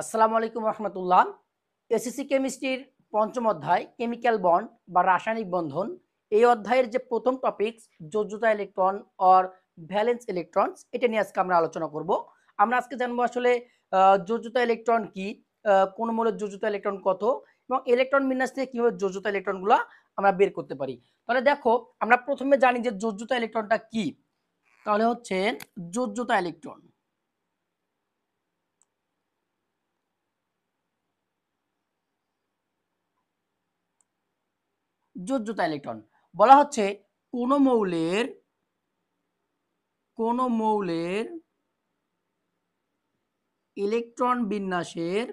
আসসালামু আলাইকুম রহমতুল্লাহ। এসএসসি কেমিস্ট্রির পঞ্চম অধ্যায় কেমিক্যাল বন্ড বা রাসায়নিক বন্ধন, এই অধ্যায়ের যে প্রথম টপিকস যোজ্যতা ইলেকট্রন অর ভ্যালেন্স ইলেকট্রনস, এটা নিয়ে আজকে আমরা আলোচনা করব। আমরা আজকে জানবো আসলে যোজ্যতা ইলেকট্রন কি, কোন মৌলের যোজ্যতা ইলেকট্রন কত, এবং ইলেকট্রন বিন্যাস থেকে কিভাবে যোজ্যতা ইলেকট্রনগুলো আমরা বের করতে পারি। তাহলে দেখো, আমরা প্রথমে জানি যে যোজ্যতা ইলেকট্রনটা কি। তাহলে হচ্ছে যোজ্যতা ইলেকট্রন, যোজ্যতা ইলেকট্রন বলা হচ্ছে কোন মৌলের ইলেকট্রন বিন্যাসের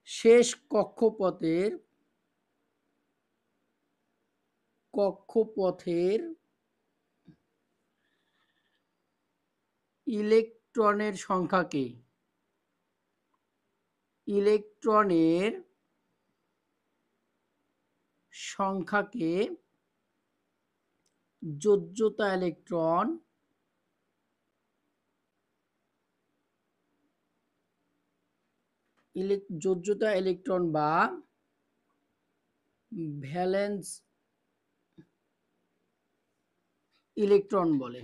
শেষ কক্ষপথের ইলেকট্রনের সংখ্যাকে যোজ্যতা ইলেকট্রন বা ভ্যালেন্স ইলেকট্রন বলে।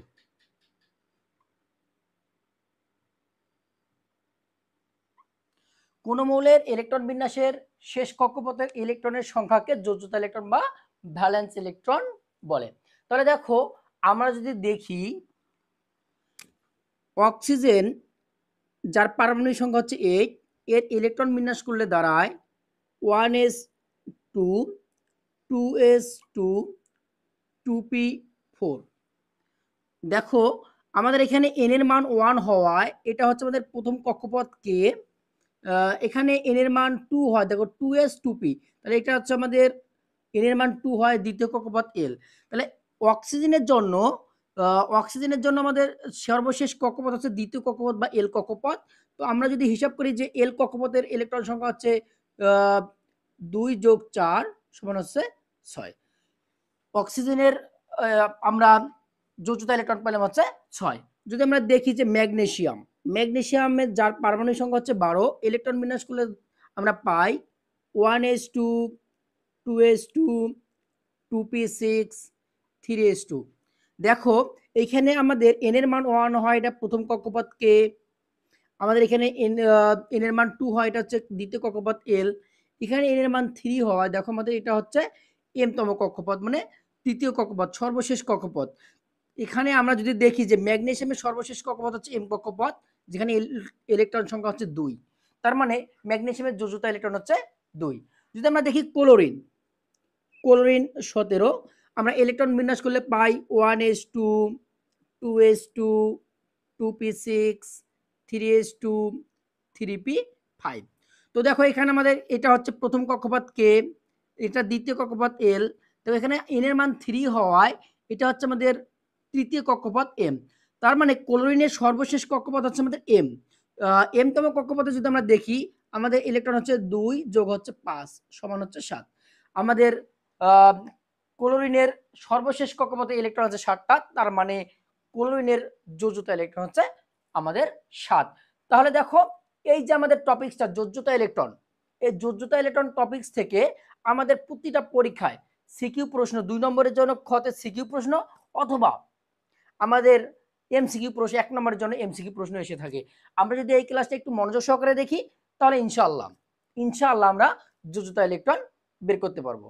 কোন মৌলের ইলেকট্রন বিন্যাসের শেষ কক্ষপথের ইলেকট্রনের সংখ্যাকে যোজ্যতা ইলেকট্রন বা ভ্যালেন্স ইলেকট্রন বলে। তাহলে দেখো, আমরা যদি দেখি অক্সিজেন, যার পারমাণবিক সংখ্যা হচ্ছে 8, এর ইলেকট্রন বিন্যাস করলে দাঁড়ায় 1s2 2s2 2p4। দেখো, আমাদের এখানে n এর মান 1 হওয়ায় এটা হচ্ছে আমাদের প্রথম কক্ষপথ কে, এখানে n এর মান 2 হয়, দেখো 2s2p, তাহলে এটা হচ্ছে আমাদের n এর মান 2 হয় দ্বিতীয় কক্ষপথ l। তাহলে অক্সিজেনের জন্য আমাদের সর্বশেষ কক্ষপথ হচ্ছে দ্বিতীয় কক্ষপথ বা l কক্ষপথ। তো আমরা যদি হিসাব করি যে l কক্ষপথের ইলেকট্রন সংখ্যা হচ্ছে 2 + 4 = 6। অক্সিজেনের আমরা যোজ্যতা ইলেকট্রন পেলাম হচ্ছে 6। যদি আমরা দেখি যে ম্যাগনেসিয়ামের যার পারমাণবিক সংখ্যা হচ্ছে 12, ইলেকট্রন বিন্যাস করলে আমরা পাই 1s2 2s2 2p6 3s2। দেখো, এইখানে আমাদের n এর মান 1 হয়, এটা প্রথম কক্ষপথ কে। আমাদের এখানে n এর মান 2 হয়, এটা হচ্ছে দ্বিতীয় কক্ষপথ l। এখানে n এর মান 3 হয়, দেখো আমাদের এটা হচ্ছে m তম কক্ষপথ, মানে তৃতীয় কক্ষপথ, সর্বশেষ কক্ষপথ। এখানে আমরা যদি দেখি যে ম্যাগনেসিয়ামের সর্বশেষ কক্ষপথ হচ্ছে m কক্ষপথ, যেখানে ইলেকট্রন সংখ্যা হচ্ছে 2। তার মানে ম্যাগনেসিয়ামের যোজ্যতা ইলেকট্রন হচ্ছে 2। যদি আমরা দেখি ক্লোরিন 17, আমরা ইলেকট্রন বিন্যাস করলে পাই 1s2 2s2 2p6 3s2 3p5। তো দেখো, এখানে আমাদের এটা হচ্ছে প্রথম কক্ষপথ কে, এটা দ্বিতীয় কক্ষপথ l। তো এখানে n এর মান 3 হওয়ায় এটা হচ্ছে আমাদের তৃতীয় কক্ষপথ m। তার মানে ক্লোরিনের সর্বশেষ কক্ষপথ হচ্ছে আমাদের m। m তম কক্ষপথে যদি আমরা দেখি, আমাদের ইলেকট্রন হচ্ছে 2 যোগ হচ্ছে 5 সমান হচ্ছে 7। আমাদের ক্লোরিনের সর্বশেষ কক্ষপথে ইলেকট্রন হচ্ছে 7টা, তার মানে ক্লোরিনের যোজ্যতা ইলেকট্রন হচ্ছে আমাদের 7। তাহলে দেখো, এই যে আমাদের টপিকসটা যোজ্যতা ইলেকট্রন, এই যোজ্যতা ইলেকট্রন টপিকস থেকে আমাদের প্রতিটা পরীক্ষায় সিকিউ প্রশ্ন, 2 নম্বরের জন্য খতে সিকিউ প্রশ্ন, অথবা আমাদের এমসিকিউ প্রশ্ন, 1 নম্বরের জন্য এমসিকিউ প্রশ্ন এসে থাকে। আমরা যদি এই ক্লাসটা একটু মনোযোগ সহকারে দেখি, তাহলে ইনশাআল্লাহ আমরা যোজ্যতা ইলেকট্রন বের করতে পারবো।